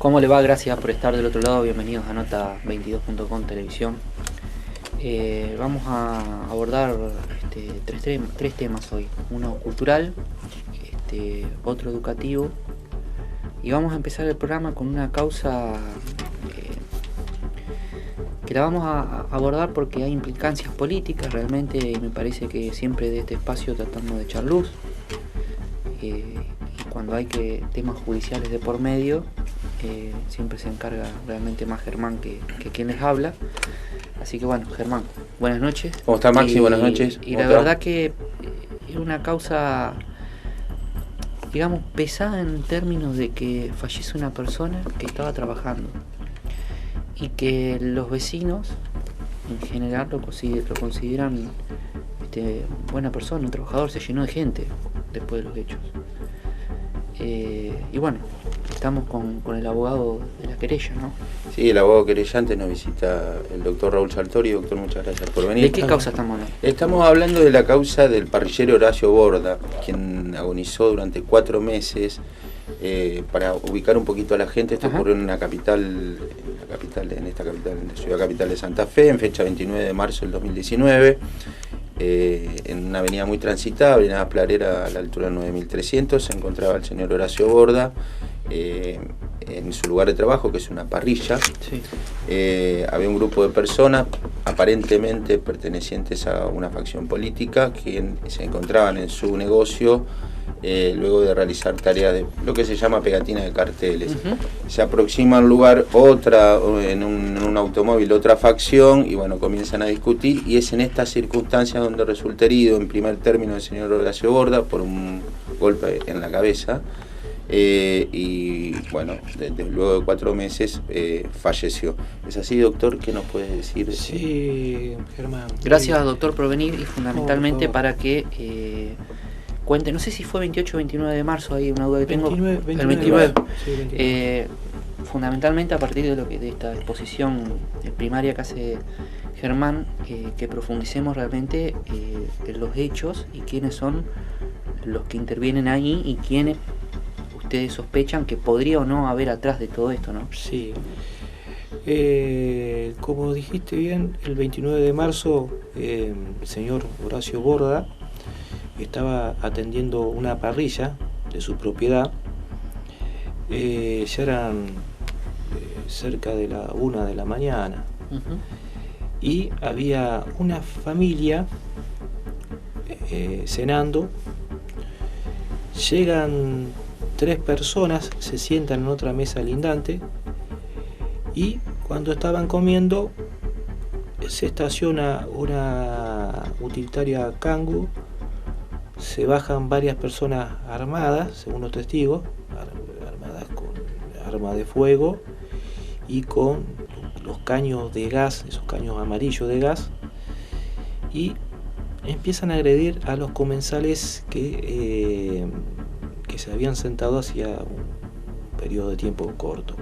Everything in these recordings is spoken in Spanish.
¿Cómo le va? Gracias por estar del otro lado. Bienvenidos a Nota22.com Televisión. Vamos a abordar tres temas hoy. Uno cultural, otro educativo. Y vamos a empezar el programa con una causa que la vamos a abordar porque hay implicancias políticas realmente, y me parece que siempre de este espacio tratamos de echar luz. Y cuando hay temas judiciales de por medio, siempre se encarga realmente más Germán que quien les habla. Así que bueno, Germán, buenas noches. ¿Cómo está Maxi? Buenas noches. Y la verdad que es una causa, digamos, pesada en términos de que fallece una persona que estaba trabajando y que los vecinos en general lo consideran buena persona, un trabajador. Se llenó de gente después de los hechos. Y bueno, estamos con el abogado de la querella, ¿no? Sí, el abogado querellante nos visita el doctor Raúl Sartori. Doctor, muchas gracias por venir. ¿De qué causa estamos hablando? Estamos hablando de la causa del parrillero Horacio Borda, quien agonizó durante 4 meses. Para ubicar un poquito a la gente, esto ocurrió en la ciudad capital de Santa Fe, en fecha 29 de marzo del 2019. En una avenida muy transitada, avenida Plarera, a la altura de 9300, se encontraba el señor Horacio Borda en su lugar de trabajo, que es una parrilla. Sí. Había un grupo de personas aparentemente pertenecientes a una facción política que se encontraban en su negocio luego de realizar tareas de lo que se llama pegatina de carteles. Se aproxima al lugar en un automóvil otra facción y bueno, comienzan a discutir, y es en estas circunstancias donde resulta herido en primer término el señor Horacio Borda por un golpe en la cabeza, y bueno, luego de 4 meses falleció. ¿Es así, doctor? ¿Qué nos puede decir? Sí, Germán. Gracias, doctor, por venir, y fundamentalmente para que cuente, no sé si fue 28 o 29 de marzo, hay una duda que tengo. 29. El 29. Sí, 29. Fundamentalmente a partir de esta exposición primaria que hace Germán, que profundicemos realmente en los hechos y quiénes son los que intervienen ahí y quiénes ustedes sospechan que podría o no haber atrás de todo esto, ¿no? Sí. Como dijiste bien, el 29 de marzo el señor Horacio Borda estaba atendiendo una parrilla de su propiedad. Ya eran cerca de la 1 de la mañana. Y había una familia cenando. Llegan 3 personas, se sientan en otra mesa lindante, y cuando estaban comiendo se estaciona una utilitaria Kangoo. Se bajan varias personas armadas, según los testigos, armadas con arma de fuego y con los caños de gas, esos caños amarillos de gas, y empiezan a agredir a los comensales que se habían sentado hacía un periodo de tiempo corto.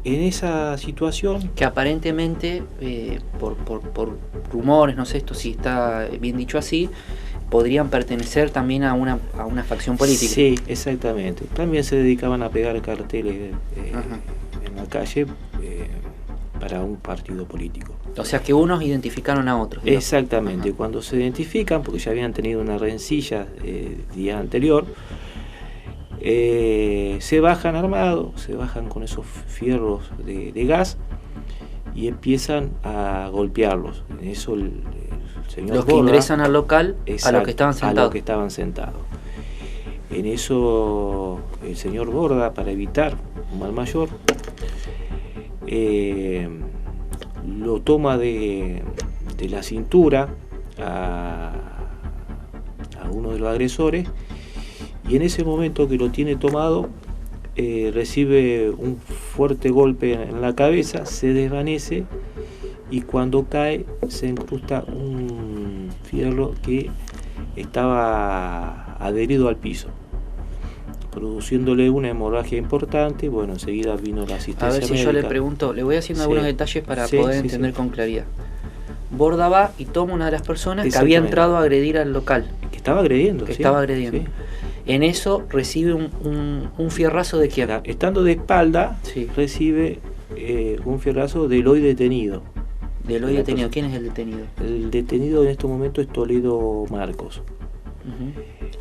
En esa situación, que aparentemente, por rumores, no sé esto si está bien dicho así, podrían pertenecer también a una facción política. Sí, exactamente. También se dedicaban a pegar carteles en la calle para un partido político. O sea que unos identificaron a otros, ¿no? Exactamente. Cuando se identifican, porque ya habían tenido una rencilla día anterior, se bajan armados, se bajan con esos fierros de gas y empiezan a golpearlos. En eso el señor los que Borda, ingresan al local, exacto, a los que estaban sentados. A los que estaban sentados. En eso el señor Borda, para evitar un mal mayor, lo toma de la cintura a uno de los agresores, y en ese momento que lo tiene tomado, recibe un fuerte golpe en la cabeza, se desvanece, y cuando cae se incrusta un fierro que estaba adherido al piso, produciéndole una hemorragia importante. Bueno, enseguida vino la asistencia médica. A ver si médica. yo le pregunto, le voy haciendo algunos detalles para poder entender con claridad. Borda va y toma una de las personas que había entrado a agredir al local. Que estaba agrediendo. Que estaba agrediendo. En eso recibe un fierrazo de quién. Estando de espalda, Sí. recibe un fierrazo del hoy detenido. Del hoy detenido. ¿Quién es el detenido? El detenido en este momento es Toledo Marcos. Ujú.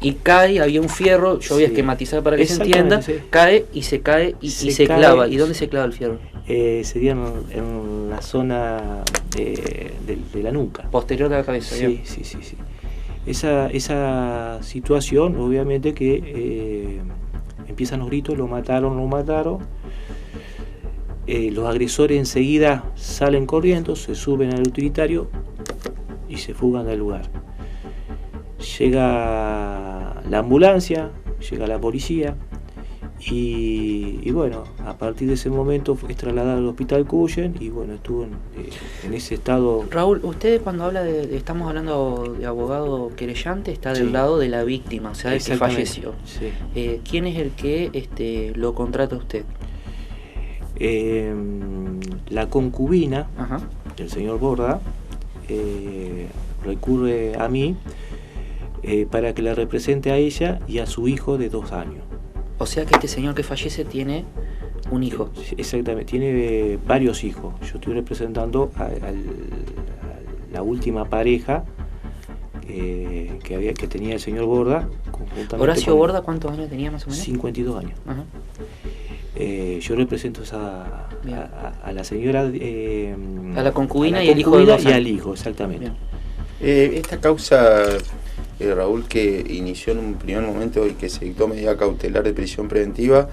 Y cae, había un fierro, yo voy a Sí. esquematizar para que se Exactamente, entienda, sí. cae y se cae y se cae. clava. ¿Y dónde se clava el fierro? Sería en la zona de la nuca. Posterior de la cabeza. Sí, bien. sí. Esa situación, obviamente que empiezan los gritos, lo mataron. Los agresores enseguida salen corriendo, se suben al utilitario y se fugan del lugar. Llega la ambulancia, llega la policía y bueno, a partir de ese momento es trasladado al hospital Cuyen y bueno, estuvo en ese estado. Raúl, usted cuando habla estamos hablando de abogado querellante, está del Sí. lado de la víctima, o sea, del que Exactamente, falleció. sí. ¿Quién es el que lo contrata a usted? La concubina Ajá. del señor Borda recurre a mí para que la represente a ella y a su hijo de 2 años. O sea que este señor que fallece tiene un hijo. Exactamente, tiene varios hijos. Yo estoy representando a la última pareja que tenía el señor Borda. Conjuntamente Horacio con Borda, ¿cuántos años tenía más o menos? 52 años. Ajá. Yo represento a la señora, A la concubina y el hijo de concubina 2 y años. al hijo, exactamente. Bien. Esta causa, Raúl, que inició en un primer momento y que se dictó medida cautelar de prisión preventiva,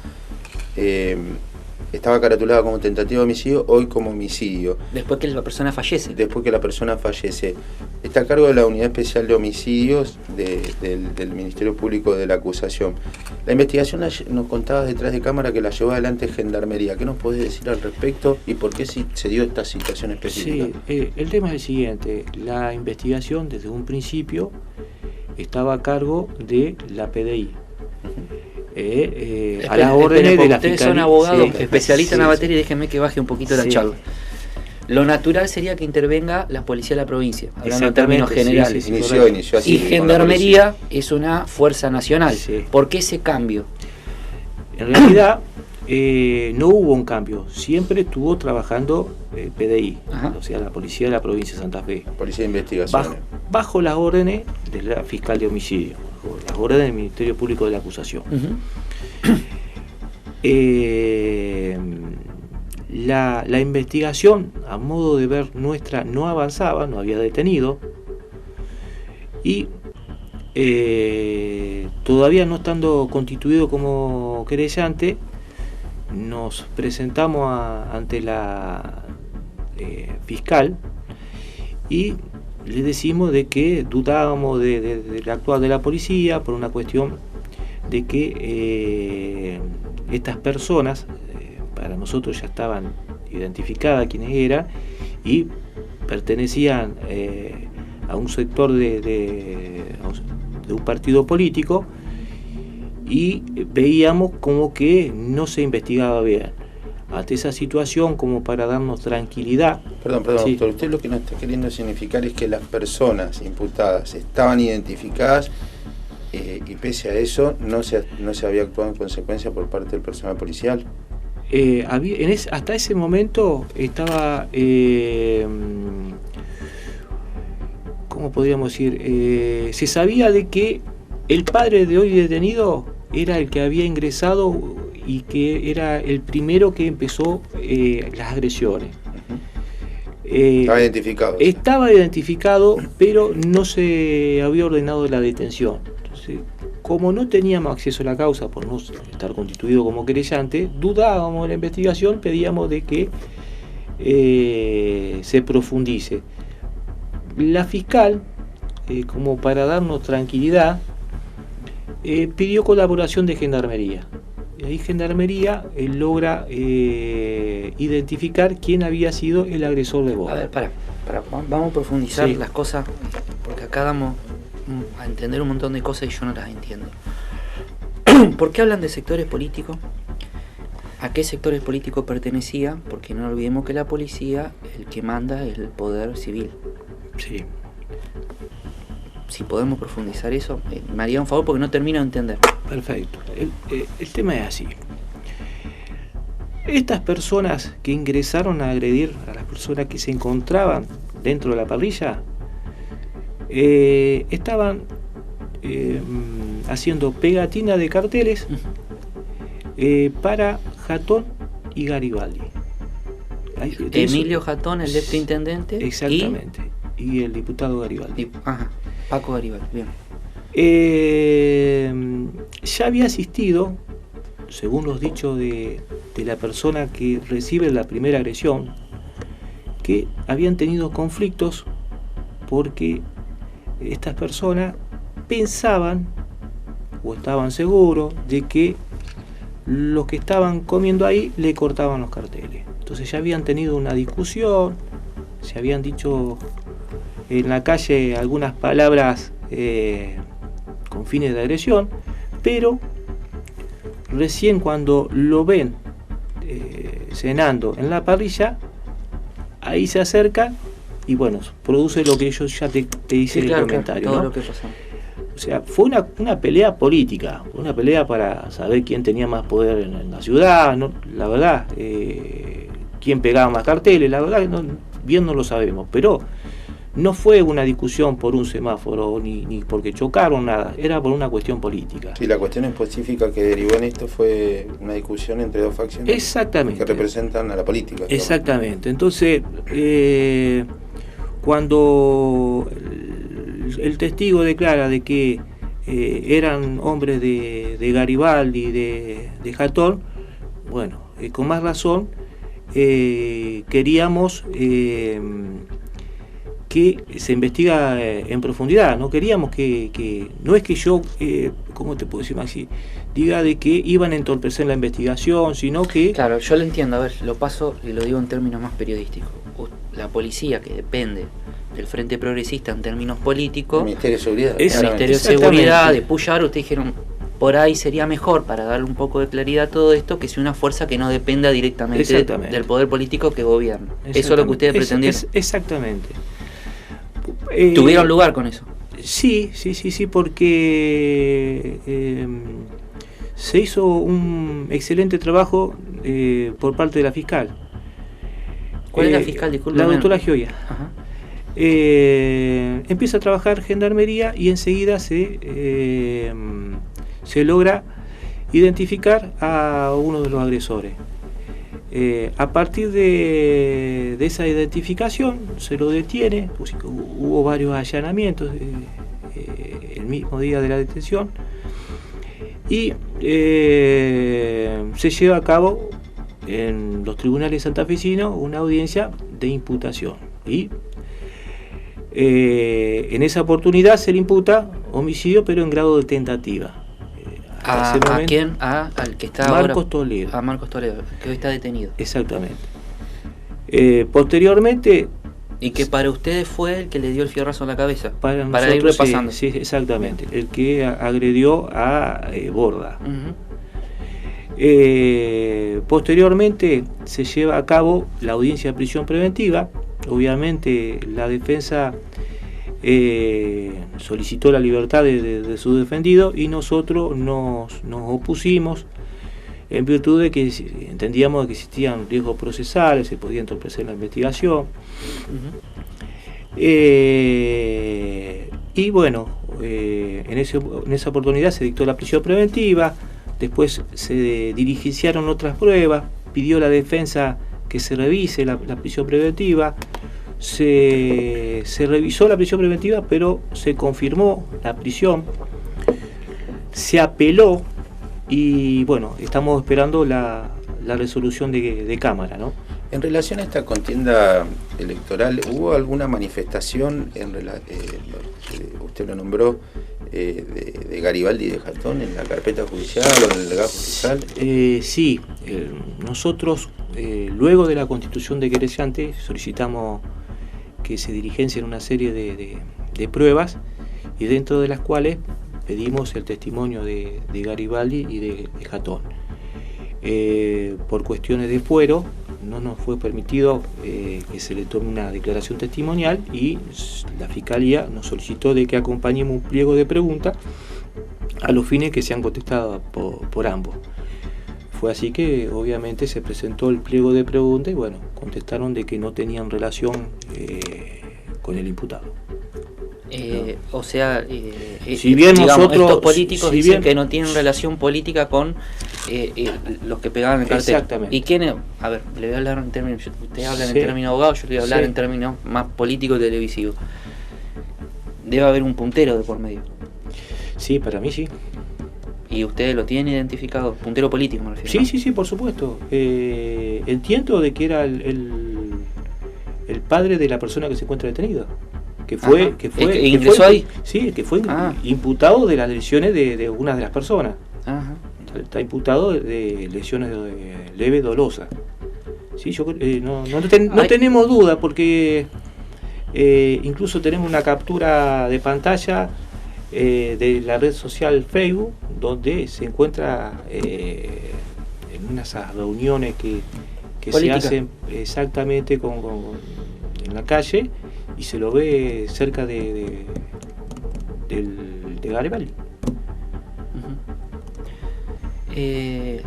estaba caratulada como tentativa de homicidio, hoy como homicidio. Después que la persona fallece. Después que la persona fallece. Está a cargo de la Unidad Especial de Homicidios del Ministerio Público de la Acusación. La investigación nos contabas detrás de cámara que la llevó adelante Gendarmería. ¿Qué nos podés decir al respecto y por qué se dio esta situación específica? Sí, el tema es el siguiente. La investigación desde un principio estaba a cargo de la PDI. A las órdenes de la Ustedes Fiscalía. son abogados Sí, especialistas en la sí, materia y déjenme que baje un poquito la Sí. charla. Lo natural sería que intervenga la policía de la provincia, hablando en Exactamente, términos sí, generales. sí, Inició así. Y con la Gendarmería es una fuerza nacional. Sí. ¿Por qué ese cambio? En realidad no hubo un cambio. Siempre estuvo trabajando PDI, Ajá. o sea, la Policía de la Provincia de Santa Fe. Policía de Investigación. Bajo las órdenes de la Fiscal de Homicidio, bajo las órdenes del Ministerio Público de la Acusación. La investigación, a modo de ver nuestra, no avanzaba, no había detenido y todavía no estando constituido como querellante, nos presentamos ante la fiscal y le decimos de que dudábamos del actuar de la policía por una cuestión de que estas personas para nosotros ya estaban identificadas quiénes eran y pertenecían a un sector de un partido político y veíamos como que no se investigaba bien. Ante esa situación, como para darnos tranquilidad. Perdón, Sí. doctor, usted lo que nos está queriendo significar es que las personas imputadas estaban identificadas y pese a eso no se había actuado en consecuencia por parte del personal policial. Hasta ese momento estaba, ¿cómo podríamos decir? Se sabía de que el padre de hoy detenido era el que había ingresado y que era el primero que empezó las agresiones. Estaba identificado. Estaba identificado, pero no se había ordenado la detención. Entonces, como no teníamos acceso a la causa por no estar constituido como querellante, dudábamos de la investigación, pedíamos de que se profundice. La fiscal, como para darnos tranquilidad, pidió colaboración de Gendarmería. Y ahí Gendarmería logra identificar quién había sido el agresor de Borda. A ver, vamos a profundizar Sí. las cosas, porque acá damos a entender un montón de cosas y yo no las entiendo. ¿Por qué hablan de sectores políticos? ¿A qué sectores políticos pertenecía? Porque no olvidemos que la policía, el que manda es el poder civil. Sí. si podemos profundizar eso, me haría un favor porque no termino de entender. Perfecto. El tema es así. Estas personas que ingresaron a agredir a las personas que se encontraban dentro de la parrilla estaban haciendo pegatina de carteles para Jatón y Garibaldi. Emilio Jatón, el exintendente. Exactamente. Y el diputado Garibaldi. Paco Garibaldi, bien. Ya había asistido, según los dichos de la persona que recibe la primera agresión, que habían tenido conflictos porque estas personas pensaban o estaban seguros de que los que estaban comiendo ahí le cortaban los carteles. Entonces ya habían tenido una discusión, se habían dicho en la calle algunas palabras con fines de agresión, pero recién cuando lo ven cenando en la parrilla, ahí se acercan y bueno, produce lo que yo ya te hice en el comentario. Todo ¿no? lo que pasó. O sea, fue una pelea política, una pelea para saber quién tenía más poder en la ciudad, ¿no? La verdad, quién pegaba más carteles, la verdad bien no lo sabemos, pero no fue una discusión por un semáforo ni porque chocaron, nada, era por una cuestión política. Sí, la cuestión específica que derivó en esto fue una discusión entre dos facciones. Exactamente. Que representan a la política. Exactamente. Entonces, cuando el testigo declara de que eran hombres de Garibaldi, de Jatón, bueno, con más razón queríamos que se investiga en profundidad. No queríamos que no es que yo, ¿cómo te puedo decir, Maxi? Diga de que iban a entorpecer la investigación, sino que... Claro, yo lo entiendo, a ver, lo paso y lo digo en términos más periodísticos. La policía, que depende del Frente Progresista en términos políticos, el Ministerio de Seguridad, el Ministerio de Seguridad, de Puyar, ustedes dijeron, por ahí sería mejor, para darle un poco de claridad a todo esto, que sea una fuerza que no dependa directamente del poder político que gobierna. Eso es lo que ustedes pretendieron. Exactamente. ¿Tuvieron lugar con eso? Sí, porque se hizo un excelente trabajo por parte de la fiscal. ¿Cuál es la fiscal? Disculpe. La doctora Gioia. Empieza a trabajar Gendarmería y enseguida se logra identificar a uno de los agresores. A partir de esa identificación se lo detiene, hubo varios allanamientos el mismo día de la detención y se lleva a cabo en los tribunales santafesinos una audiencia de imputación y en esa oportunidad se le imputa homicidio pero en grado de tentativa. ¿A quién? Al que está Marcos ahora, Toledo. A Marcos Toledo, que hoy está detenido. Exactamente. Posteriormente... Y que para ustedes fue el que le dio el fierrazo en la cabeza. Para ir repasando. Sí, exactamente. El que agredió a Borda. Posteriormente se lleva a cabo la audiencia de prisión preventiva. Obviamente la defensa solicitó la libertad de su defendido y nosotros nos opusimos en virtud de que entendíamos que existían riesgos procesales, se podía entorpecer la investigación. Y bueno, en esa oportunidad se dictó la prisión preventiva, después se diligenciaron otras pruebas, pidió la defensa que se revise la prisión preventiva, se revisó la prisión preventiva, pero se confirmó la prisión, se apeló y bueno, estamos esperando la resolución de Cámara, ¿no? En relación a esta contienda electoral, ¿hubo alguna manifestación, usted lo nombró, de Garibaldi y de Jatón en la carpeta judicial o en el legajo fiscal? Sí, nosotros luego de la constitución de querellante solicitamos que se diligencien una serie de pruebas y dentro de las cuales pedimos el testimonio de Garibaldi y de Jatón. Por cuestiones de fuero no nos fue permitido que se le tome una declaración testimonial, y la Fiscalía nos solicitó de que acompañemos un pliego de preguntas a los fines que sean contestados por ambos. Fue así que obviamente se presentó el pliego de preguntas y bueno, contestaron de que no tenían relación con el imputado. O sea, si bien digamos, nosotros, estos políticos si dicen bien, que no tienen relación política con los que pegaban el cartel. Exactamente. ¿Y quiénes? A ver, le voy a hablar en términos, usted habla Sí. en términos abogados, yo le voy a hablar Sí. en términos más políticos televisivos. Debe haber un puntero de por medio. Sí, para mí sí. ¿Y usted lo tiene identificado? Puntero político me refiero. Sí, ¿no? sí, por supuesto. Entiendo de que era el padre de la persona que se encuentra detenida. Que fue, Ajá. que fue, ¿El que que ingresó fue- ahí? Sí, que fue Ah. imputado de las lesiones de una de las personas. Ajá. Está imputado de lesiones leves dolosas. Sí, yo no Ay. tenemos duda, porque incluso tenemos una captura de pantalla de la red social Facebook, donde se encuentra en unas reuniones que se Política. hacen exactamente en la calle, y se lo ve cerca de Garibaldi.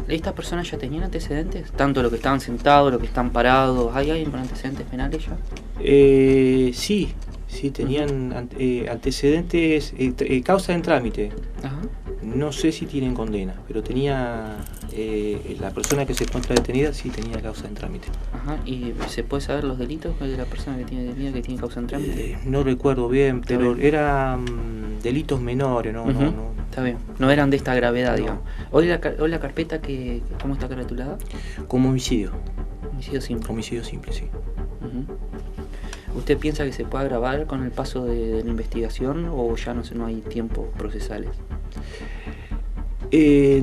¿Estas personas ya tenían antecedentes? Tanto los que estaban sentados, los que están parados. ¿Hay alguien con antecedentes penales ya? Sí, tenían antecedentes, causa en trámite. Ajá. No sé si tienen condena, pero tenía la persona que se encuentra detenida sí tenía causa en trámite. Ajá. ¿Y se puede saber los delitos de la persona que tiene detenida, que tiene causa en trámite? No recuerdo bien, Está pero bien. eran delitos menores, ¿no? Ujú. no. Está bien. No eran de esta gravedad, No. digamos. Hoy la carpeta, ¿cómo está caratulada? Como homicidio. Homicidio simple. Homicidio simple, sí. Ujú. ¿Usted piensa que se puede agravar con el paso de la investigación o ya no hay tiempos procesales?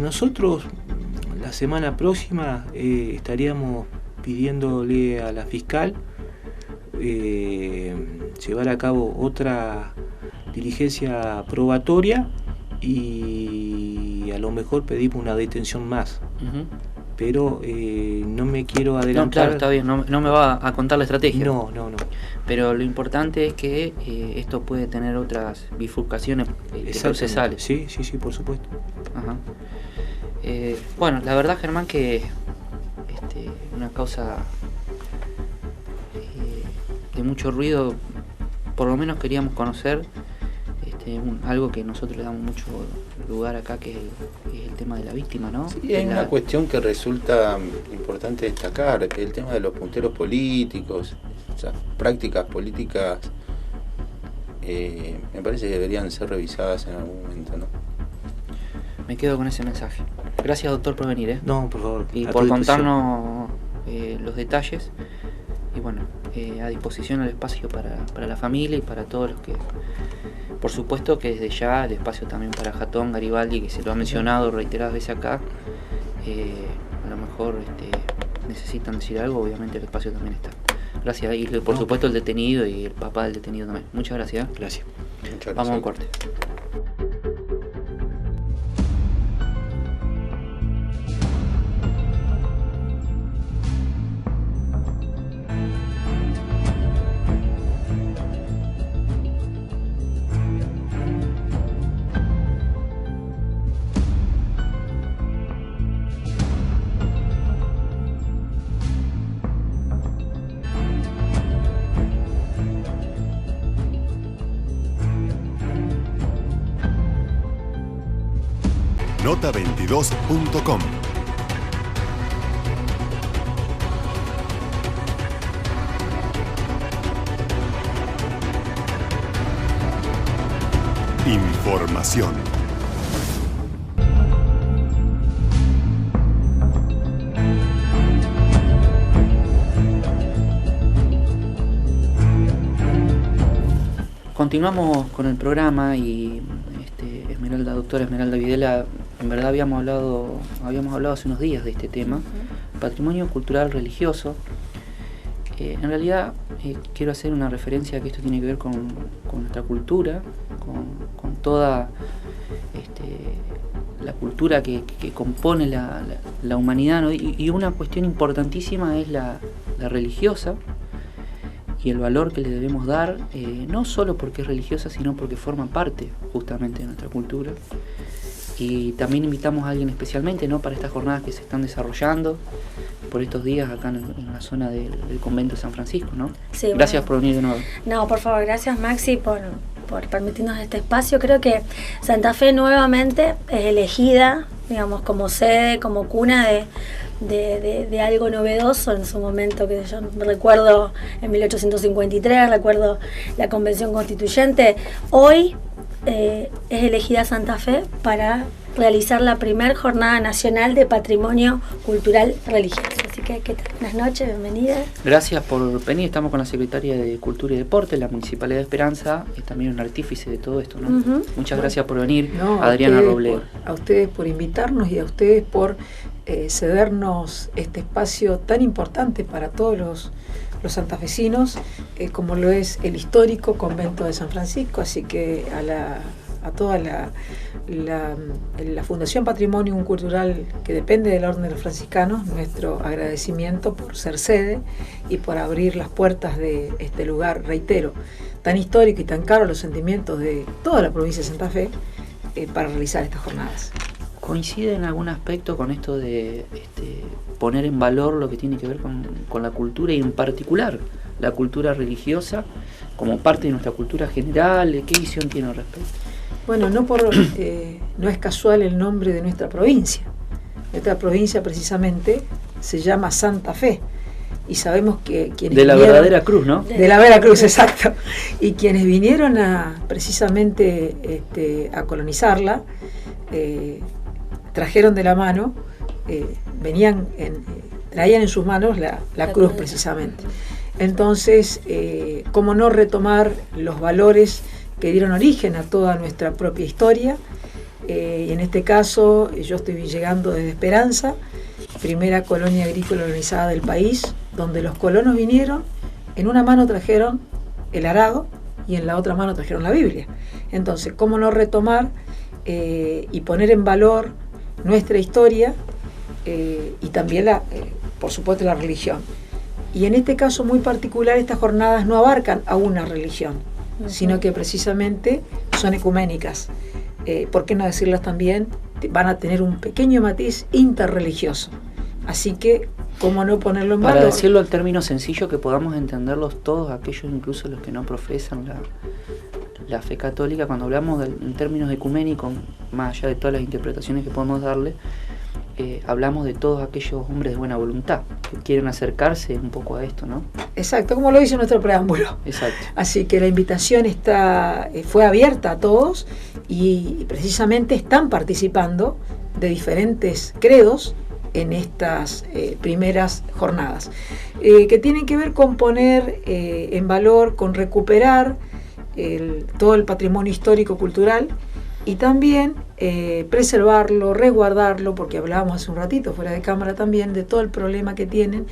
Nosotros la semana próxima estaríamos pidiéndole a la fiscal llevar a cabo otra diligencia probatoria, y a lo mejor pedimos una detención más, Ujú. pero no me quiero No, adelantar. claro, está bien. No me va a contar la estrategia. No. Pero lo importante es que esto puede tener otras bifurcaciones Exactamente. procesales. Sí, por supuesto. Ajá. Bueno, la verdad, Germán, que una causa de mucho ruido, por lo menos queríamos conocer algo que nosotros le damos mucho lugar acá, que es el tema de la víctima, ¿no? Sí, hay una cuestión que resulta importante destacar, que es el tema de los punteros políticos, esas prácticas políticas, me parece que deberían ser revisadas en algún momento, ¿no? Me quedo con ese mensaje. Gracias, doctor, por venir, ¿eh? No, por favor. Y a por tu disposición. contarnos los detalles. Y bueno, a disposición el espacio para la familia y para todos los que... Por supuesto que desde ya el espacio también para Jatón, Garibaldi, que se lo ha mencionado reiteradas veces acá. A lo mejor necesitan decir algo, obviamente el espacio también está. Gracias. Y por supuesto el detenido y el papá del detenido también. Muchas gracias. Gracias. Muchas gracias. Vamos a un corte. Nota22.com. Información. Continuamos con el programa y doctora Esmeralda Videla, en verdad habíamos hablado hace unos días de este tema, patrimonio cultural religioso. En realidad quiero hacer una referencia a que esto tiene que ver con nuestra cultura, con toda la cultura que compone la humanidad, ¿no? Y una cuestión importantísima es la religiosa y el valor que le debemos dar, no solo porque es religiosa, sino porque forma parte justamente de nuestra cultura. Y también invitamos a alguien especialmente, ¿no?, para estas jornadas que se están desarrollando por estos días acá en la zona del convento de San Francisco, ¿no? Sí, gracias por venir de nuevo. No, por favor, gracias Maxi por permitirnos este espacio. Creo que Santa Fe nuevamente es elegida, digamos, como sede, como cuna de algo novedoso en su momento, que yo recuerdo en 1853, recuerdo la Convención Constituyente. Hoy es elegida Santa Fe para realizar la primera Jornada Nacional de Patrimonio Cultural Religioso. Así que buenas noches, bienvenida. Gracias por venir. Estamos con la Secretaria de Cultura y Deporte, la Municipalidad de Esperanza, es también un artífice de todo esto, ¿no? Muchas gracias por venir, Adriana Robledo. A ustedes por invitarnos y a ustedes por cedernos este espacio tan importante para todos los santafesinos, como lo es el histórico convento de San Francisco. Así que a toda la Fundación Patrimonio Cultural, que depende de la Orden de los Franciscanos, nuestro agradecimiento por ser sede y por abrir las puertas de este lugar, reitero, tan histórico y tan caro a los sentimientos de toda la provincia de Santa Fe, para realizar estas jornadas. ¿Coincide en algún aspecto con esto de poner en valor lo que tiene que ver con la cultura, y en particular la cultura religiosa, como parte de nuestra cultura general? ¿Qué visión tiene al respecto? Bueno, no es casual el nombre de nuestra provincia. Nuestra provincia precisamente se llama Santa Fe, y sabemos que quienes de la verdadera cruz, ¿no? De la verdadera cruz, exacto. Y quienes vinieron precisamente a colonizarla, trajeron de la mano, traían en sus manos la cruz precisamente. Entonces, ¿cómo no retomar los valores que dieron origen a toda nuestra propia historia? Y en este caso, yo estoy llegando desde Esperanza, primera colonia agrícola organizada del país, donde los colonos vinieron, en una mano trajeron el arado y en la otra mano trajeron la Biblia. Entonces, ¿cómo no retomar y poner en valor nuestra historia y también, por supuesto, la religión? Y en este caso muy particular, estas jornadas no abarcan a una religión, sino que precisamente son ecuménicas. ¿Por qué no decirlas también? Van a tener un pequeño matiz interreligioso. Así que, ¿cómo no ponerlo en valor? Para decirlo en términos sencillos, que podamos entenderlos todos, aquellos incluso los que no profesan la fe católica, cuando hablamos en términos ecuménicos, más allá de todas las interpretaciones que podemos darle, hablamos de todos aquellos hombres de buena voluntad que quieren acercarse un poco a esto, ¿no? Exacto, como lo dice nuestro preámbulo. Exacto. Así que la invitación fue abierta a todos, y precisamente están participando de diferentes credos en estas primeras jornadas, que tienen que ver con poner en valor, con recuperar todo el patrimonio histórico-cultural, y también preservarlo, resguardarlo, porque hablábamos hace un ratito fuera de cámara también de todo el problema que tienen,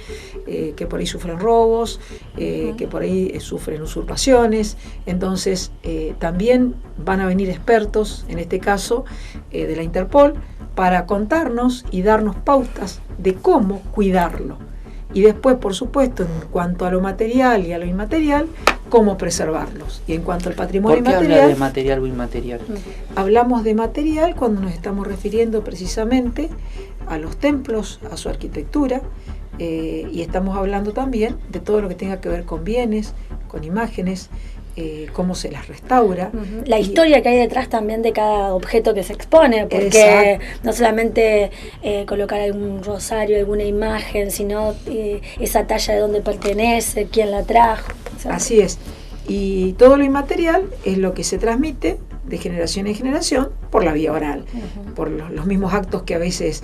que por ahí sufren robos, que por ahí sufren usurpaciones. Entonces también van a venir expertos, en este caso de la Interpol, para contarnos y darnos pautas de cómo cuidarlo. Y después, por supuesto, en cuanto a lo material y a lo inmaterial, cómo preservarlos. Y en cuanto al patrimonio inmaterial... ¿Por qué inmaterial, habla de material o inmaterial? Hablamos de material cuando nos estamos refiriendo precisamente a los templos, a su arquitectura, y estamos hablando también de todo lo que tenga que ver con bienes, con imágenes, cómo se las restaura. La historia que hay detrás también de cada objeto que se expone, porque no solamente colocar algún rosario, alguna imagen, sino esa talla de dónde pertenece, quién la trajo. Así es. Y todo lo inmaterial es lo que se transmite de generación en generación por la vía oral, por los mismos actos que a veces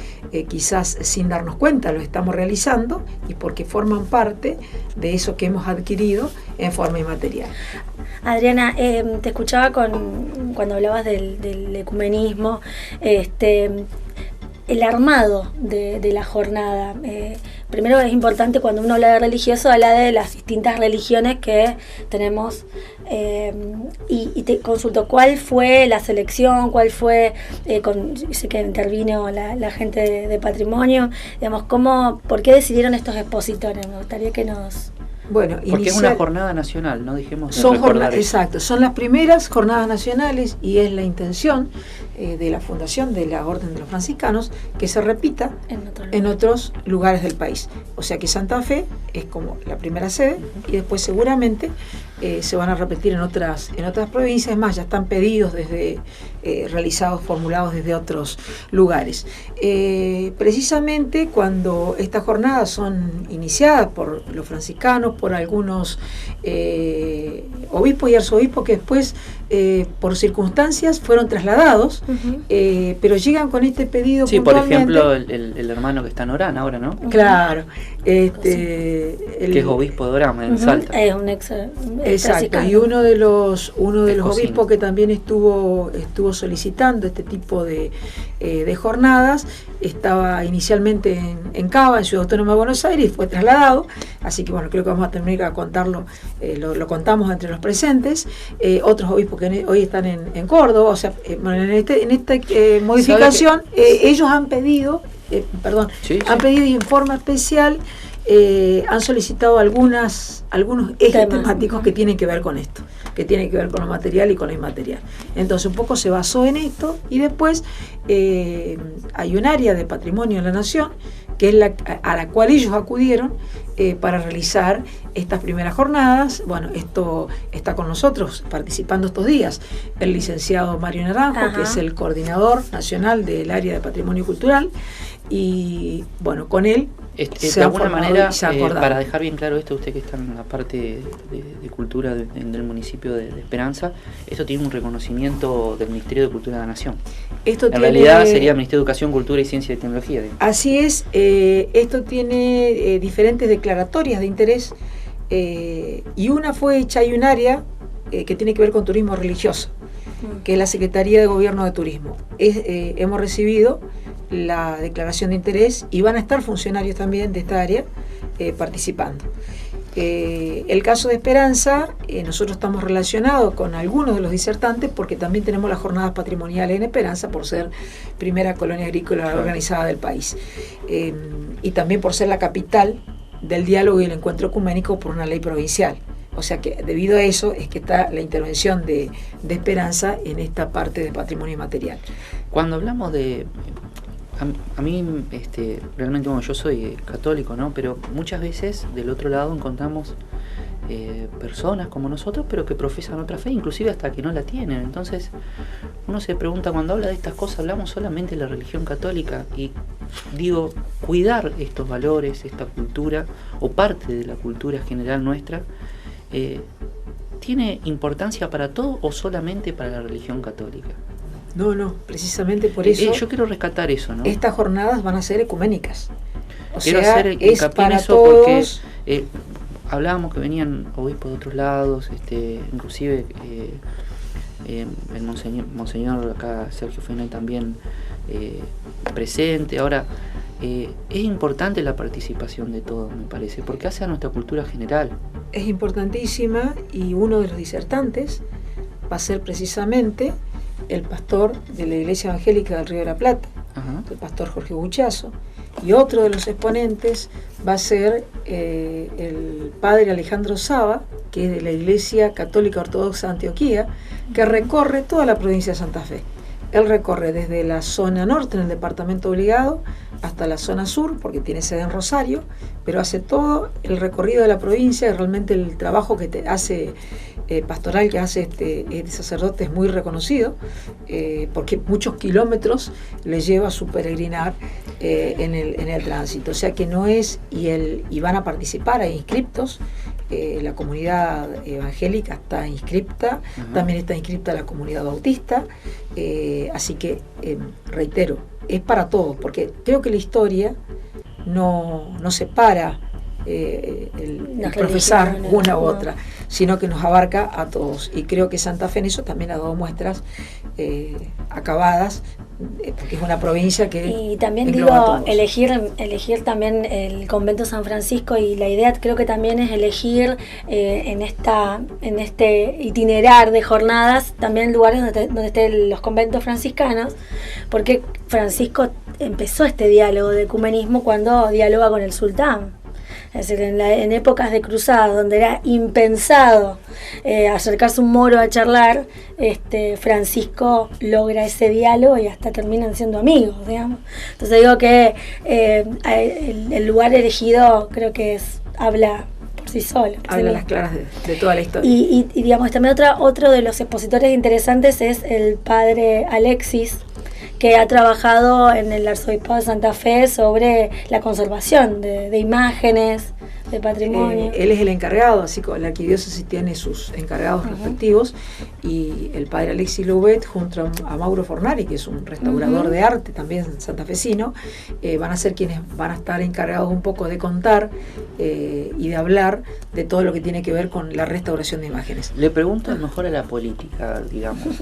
quizás sin darnos cuenta lo estamos realizando, y porque forman parte de eso que hemos adquirido en forma inmaterial. Adriana, te escuchaba cuando hablabas del ecumenismo, el armado de la jornada. primero es importante cuando uno habla de religioso, habla de las distintas religiones que tenemos, y te consulto, ¿cuál fue la selección? ¿Cuál fue, sé que intervino la gente de patrimonio, digamos, por qué decidieron estos expositores? Me gustaría que nos... Bueno, porque es una jornada nacional, no dijimos de son recordar eso. Exacto, son las primeras jornadas nacionales y es la intención de la fundación de la Orden de los Franciscanos que se repita en otros lugares del país. O sea que Santa Fe es como la primera sede y después seguramente se van a repetir en otras provincias. Más, ya están pedidos desde realizados, formulados desde otros lugares. Precisamente cuando estas jornadas son iniciadas por los franciscanos, por algunos obispos y arzobispos que después por circunstancias fueron trasladados, pero llegan con este pedido. Sí, por ejemplo el hermano que está en Orán ahora, ¿no? Claro, que es obispo de Orán, en Salta. Es un exacto, y uno de los obispos que también estuvo solicitando este tipo de jornadas estaba inicialmente en Cava, en Ciudad Autónoma de Buenos Aires, y fue trasladado, así que bueno, creo que vamos a tener que contarlo, lo contamos entre los presentes. Otros obispos que hoy están en Córdoba, o sea, en esta modificación ellos han pedido, han pedido y en forma especial han solicitado algunos ejes temáticos que tienen que ver con esto, que tienen que ver con lo material y con lo inmaterial. Entonces un poco se basó en esto y después hay un área de patrimonio en la nación que es a la cual ellos acudieron para realizar estas primeras jornadas. Bueno, esto está con nosotros participando estos días el licenciado Mario Naranjo, que es el coordinador nacional del área de patrimonio cultural, y bueno, con él de alguna manera, para dejar bien claro esto, usted que está en la parte de cultura del municipio de Esperanza, esto tiene un reconocimiento del Ministerio de Cultura de la Nación. Realidad sería Ministerio de Educación, Cultura y Ciencia y Tecnología. Así es, esto tiene diferentes declaratorias de interés, y una fue hecha, hay un área que tiene que ver con turismo religioso, que es la Secretaría de Gobierno de Turismo. Hemos recibido la declaración de interés y van a estar funcionarios también de esta área participando. El caso de Esperanza, nosotros estamos relacionados con algunos de los disertantes porque también tenemos las jornadas patrimoniales en Esperanza por ser primera colonia agrícola organizada del país, y también por ser la capital del diálogo y el encuentro ecuménico por una ley provincial. O sea que debido a eso es que está la intervención de Esperanza en esta parte de patrimonio inmaterial. Cuando hablamos de... A mí, realmente, bueno, yo soy católico, ¿no? Pero muchas veces del otro lado encontramos personas como nosotros, pero que profesan otra fe, inclusive hasta que no la tienen. Entonces, uno se pregunta, cuando habla de estas cosas, ¿hablamos solamente de la religión católica? Y digo, cuidar estos valores, esta cultura, o parte de la cultura general nuestra, ¿tiene importancia para todo o solamente para la religión católica? No, precisamente por eso. Yo quiero rescatar eso, ¿no? Estas jornadas van a ser ecuménicas. Quiero hacer hincapié en eso porque hablábamos que venían obispos de otros lados, inclusive el monseñor acá, Sergio Fenel, también presente. Ahora, es importante la participación de todos, me parece, porque hace a nuestra cultura general. Es importantísima, y uno de los disertantes va a ser precisamente el pastor de la Iglesia Evangélica del Río de la Plata, el pastor Jorge Buchazo, y otro de los exponentes va a ser el padre Alejandro Saba, que es de la Iglesia Católica Ortodoxa de Antioquía, que recorre toda la provincia de Santa Fe. Él recorre desde la zona norte, en el departamento Obligado, hasta la zona sur, porque tiene sede en Rosario, pero hace todo el recorrido de la provincia, y realmente el trabajo que hace pastoral que hace este sacerdote es muy reconocido, porque muchos kilómetros le lleva a su peregrinar en el tránsito. O sea que no es, y van a participar, hay inscriptos, la comunidad evangélica está inscripta, también está inscripta la comunidad bautista, así que reitero, es para todos, porque creo que la historia no separa el profesar una u otra, sino que nos abarca a todos, y creo que Santa Fe en eso también ha dado muestras acabadas porque es una provincia que y también engloba a todos. elegir también el convento San Francisco, y la idea creo que también es elegir en este itinerar de jornadas también lugares donde estén los conventos franciscanos, porque Francisco empezó este diálogo de ecumenismo cuando dialoga con el sultán. Es decir, en épocas de cruzada, donde era impensado acercarse un moro a charlar, Francisco logra ese diálogo y hasta terminan siendo amigos, digamos. Entonces digo que el lugar elegido creo que habla por sí solo. Habla las claras de toda la historia. Y digamos, también otro de los expositores interesantes es el padre Alexis, que ha trabajado en el Arzobispado de Santa Fe sobre la conservación de imágenes, de patrimonio. Él es el encargado, así como la arquidiócesis tiene sus encargados respectivos, y el padre Alexis Loubet junto a Mauro Fornari, que es un restaurador de arte también santafesino, van a ser quienes van a estar encargados un poco de contar y de hablar de todo lo que tiene que ver con la restauración de imágenes. Le pregunto mejor a la política, digamos.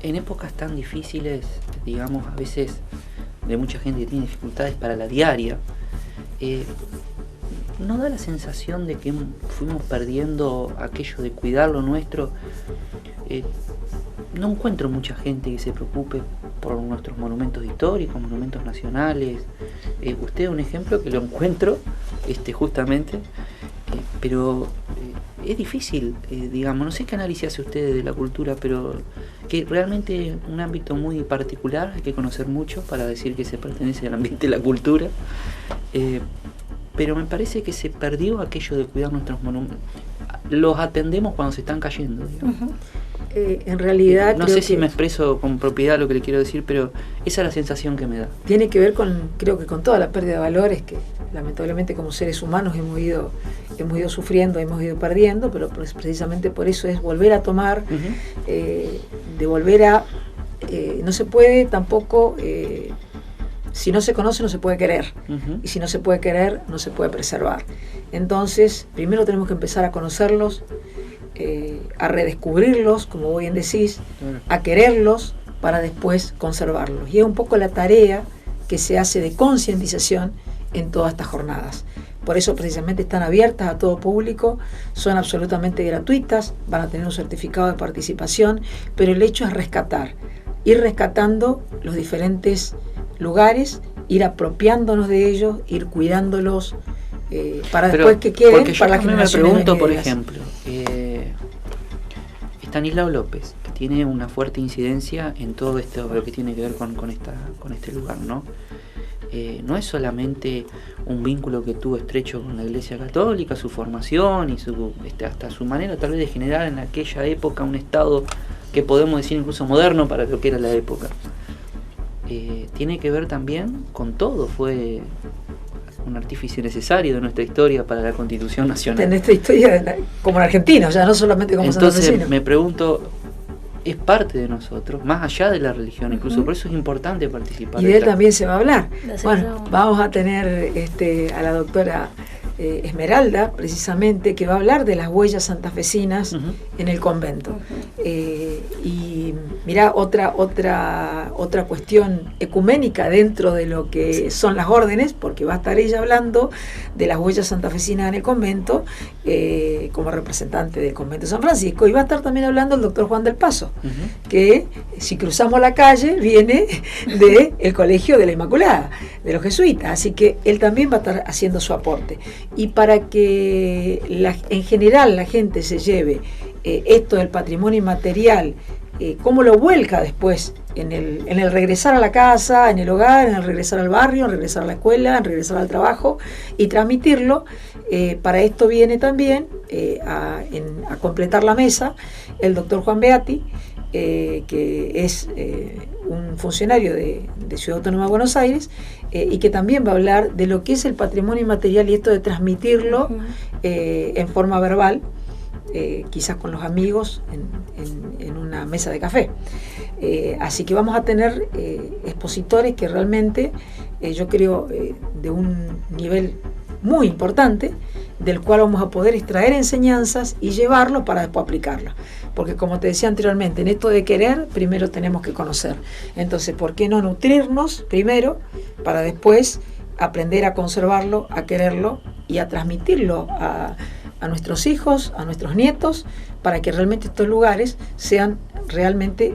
En épocas tan difíciles, digamos, a veces de mucha gente que tiene dificultades para la diaria, ¿no da la sensación de que fuimos perdiendo aquello de cuidar lo nuestro? No encuentro mucha gente que se preocupe por nuestros monumentos históricos, monumentos nacionales. Usted es un ejemplo que lo encuentro justamente, pero es difícil, digamos, no sé qué análisis hace usted de la cultura, pero que realmente es un ámbito muy particular, hay que conocer mucho para decir que se pertenece al ambiente de la cultura, pero me parece que se perdió aquello de cuidar nuestros monumentos. Los atendemos cuando se están cayendo, digamos. En realidad no sé si me expreso con propiedad lo que le quiero decir, pero esa es la sensación que me da. Tiene que ver creo que con toda la pérdida de valores que lamentablemente como seres humanos hemos ido sufriendo, hemos ido perdiendo, pero precisamente por eso es volver a tomar, de volver a... no se puede tampoco... si no se conoce no se puede querer, y si no se puede querer no se puede preservar. Entonces primero tenemos que empezar a conocerlos, a redescubrirlos, como bien decís, a quererlos para después conservarlos. Y es un poco la tarea que se hace de concientización en todas estas jornadas. Por eso precisamente están abiertas a todo público, son absolutamente gratuitas, van a tener un certificado de participación, pero el hecho es ir rescatando los diferentes lugares, ir apropiándonos de ellos, ir cuidándolos, para después que queden para las generaciones venideras. Yo me pregunto, por ejemplo, Estanislao López, que tiene una fuerte incidencia en todo esto, lo que tiene que ver con este lugar, ¿no? No es solamente un vínculo que tuvo estrecho con la Iglesia Católica, su formación y hasta su manera tal vez de generar en aquella época un Estado que podemos decir incluso moderno para lo que era la época. Tiene que ver también con todo, fue un artífice necesario de nuestra historia para la Constitución Nacional. De nuestra historia como en Argentina, o sea, no solamente como Entonces santafesino. me pregunto, es parte de nosotros, más allá de la religión, incluso por eso es importante participar. Y de él también se va a hablar. Gracias. Bueno, vamos a tener a la doctora Esmeralda, precisamente, que va a hablar de las huellas santafesinas en el convento. Y mirá, otra cuestión ecuménica dentro de lo que son las órdenes, porque va a estar ella hablando de las huellas santafesinas en el convento, como representante del convento de San Francisco, y va a estar también hablando el doctor Juan del Paso, que si cruzamos la calle viene del Colegio de la Inmaculada, de los jesuitas, así que él también va a estar haciendo su aporte. Y para que en general la gente se lleve esto del patrimonio inmaterial, cómo lo vuelca después en el regresar a la casa, en el hogar, en el regresar al barrio, en regresar a la escuela, en regresar al trabajo y transmitirlo, para esto viene también a completar la mesa el doctor Juan Beati, que es un funcionario de Ciudad Autónoma de Buenos Aires, y que también va a hablar de lo que es el patrimonio inmaterial y esto de transmitirlo en forma verbal, quizás con los amigos en una mesa de café. Así que vamos a tener expositores que realmente yo creo de un nivel muy importante, del cual vamos a poder extraer enseñanzas y llevarlo para después aplicarlo. Porque como te decía anteriormente, en esto de querer, primero tenemos que conocer. Entonces, ¿por qué no nutrirnos primero para después aprender a conservarlo, a quererlo y a transmitirlo a nuestros hijos, a nuestros nietos, para que realmente estos lugares sean realmente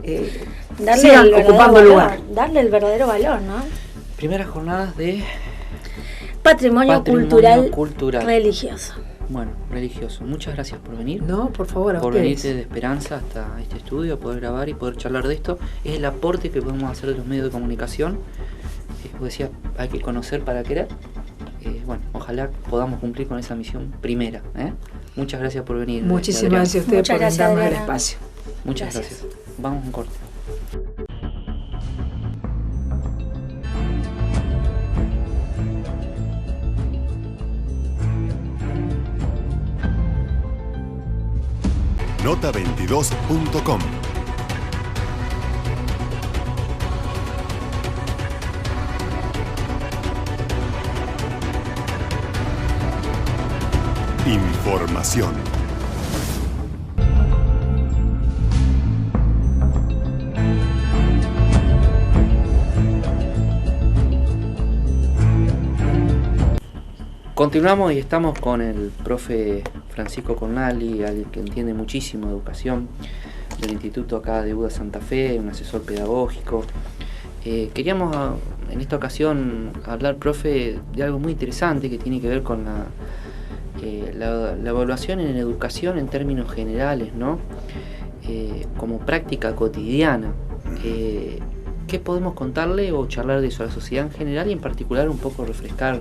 sigan ocupando el lugar? Darle el verdadero valor, ¿no? Primeras jornadas de Patrimonio cultural religioso. Bueno, religioso. Muchas gracias por venir. No, por favor, a por ustedes. venirte de Esperanza hasta este estudio, a poder grabar y poder charlar de esto. Es el aporte que podemos hacer de los medios de comunicación. Como decía, hay que conocer para querer. Bueno, ojalá podamos cumplir con esa misión primera. Muchas gracias por venir. Muchísimas gracias a ustedes Muchas por gracias, darnos el Adriana. espacio. Muchas gracias. Vamos a un corte. Nota22.com. Información. Continuamos y estamos con el profe Francisco Cornali, alguien que entiende muchísimo de educación, del Instituto acá de UDA Santa Fe, un asesor pedagógico. Queríamos en esta ocasión hablar, profe, de algo muy interesante que tiene que ver con la evaluación en educación en términos generales, ¿no? Como práctica cotidiana. ¿Qué podemos contarle o charlar de eso a la sociedad en general y en particular un poco refrescar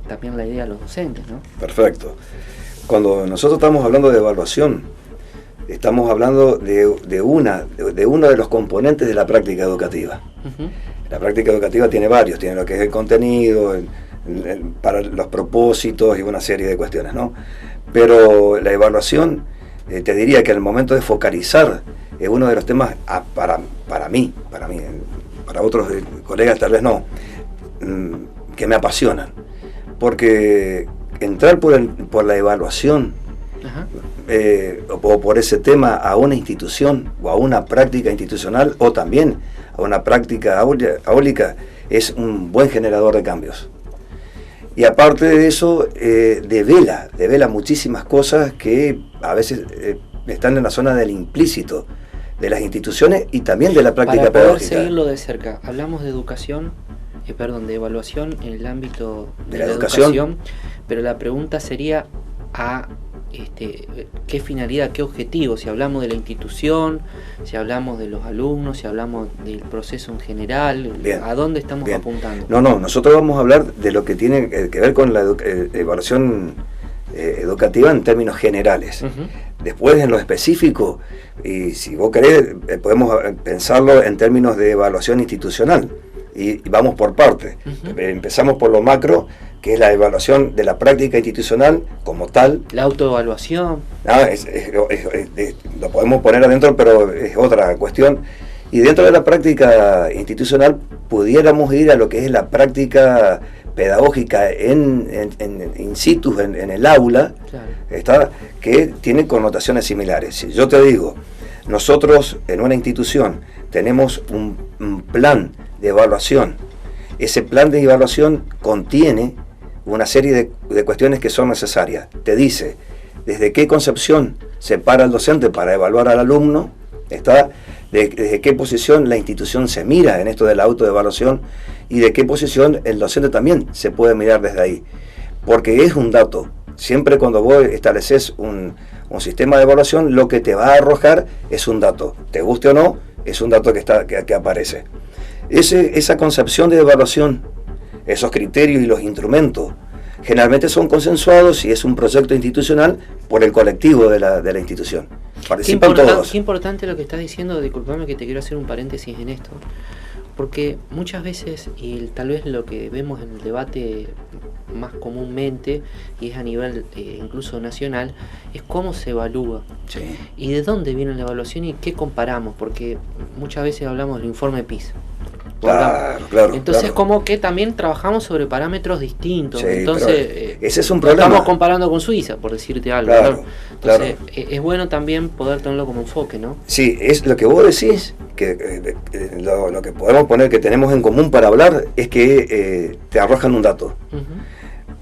también la idea a los docentes, ¿no? Perfecto. Cuando nosotros estamos hablando de evaluación, estamos hablando de uno de los componentes de la práctica educativa. Uh-huh. La práctica educativa tiene varios, tiene lo que es el contenido, para los propósitos y una serie de cuestiones, ¿no? Pero la evaluación, te diría que al momento de focalizar, es uno de los temas, para mí, para otros colegas tal vez no, que me apasionan. Porque entrar por la evaluación, o por ese tema a una institución o a una práctica institucional o también a una práctica áulica es un buen generador de cambios. Y aparte de eso, devela muchísimas cosas que a veces están en la zona del implícito de las instituciones y también de la práctica pedagógica. Para poder seguirlo de cerca, hablamos de educación, de evaluación en el ámbito de la educación, pero la pregunta sería ¿qué finalidad, qué objetivo? Si hablamos de la institución, si hablamos de los alumnos, si hablamos del proceso en general, bien, ¿a dónde estamos apuntando? No, nosotros vamos a hablar de lo que tiene que ver con la evaluación educativa en términos generales. Uh-huh. Después, en lo específico, y si vos querés, podemos pensarlo en términos de evaluación institucional. Y vamos por partes. Uh-huh. Empezamos por lo macro, que es la evaluación de la práctica institucional como tal. La autoevaluación. Lo podemos poner adentro, pero es otra cuestión. Y dentro de la práctica institucional pudiéramos ir a lo que es la práctica pedagógica in situ, en el aula, claro, que tiene connotaciones similares. Si yo te digo, nosotros en una institución tenemos un plan de evaluación, ese plan de evaluación contiene una serie de cuestiones que son necesarias. Te dice desde qué concepción se para el docente para evaluar al alumno, desde qué posición la institución se mira en esto de la autoevaluación y de qué posición el docente también se puede mirar desde ahí. Porque es un dato. Siempre cuando vos estableces un sistema de evaluación, lo que te va a arrojar es un dato. Te guste o no, es un dato que aparece. Esa concepción de evaluación, esos criterios y los instrumentos, generalmente son consensuados y es un proyecto institucional por el colectivo de la institución. Participan todos. Qué importante lo que estás diciendo, disculpame que te quiero hacer un paréntesis en esto, porque muchas veces, y tal vez lo que vemos en el debate más comúnmente, y es a nivel incluso nacional, es cómo se evalúa. Sí. Y de dónde viene la evaluación y qué comparamos, porque muchas veces hablamos del informe PISA. Claro, entonces claro. como que también trabajamos sobre parámetros distintos. Sí, entonces ese es un problema. Estamos comparando con Suiza, por decirte algo. Claro, Entonces es bueno también poder tenerlo como enfoque, ¿no? Sí, es lo que vos decís, que lo que podemos poner que tenemos en común para hablar es que te arrojan un dato.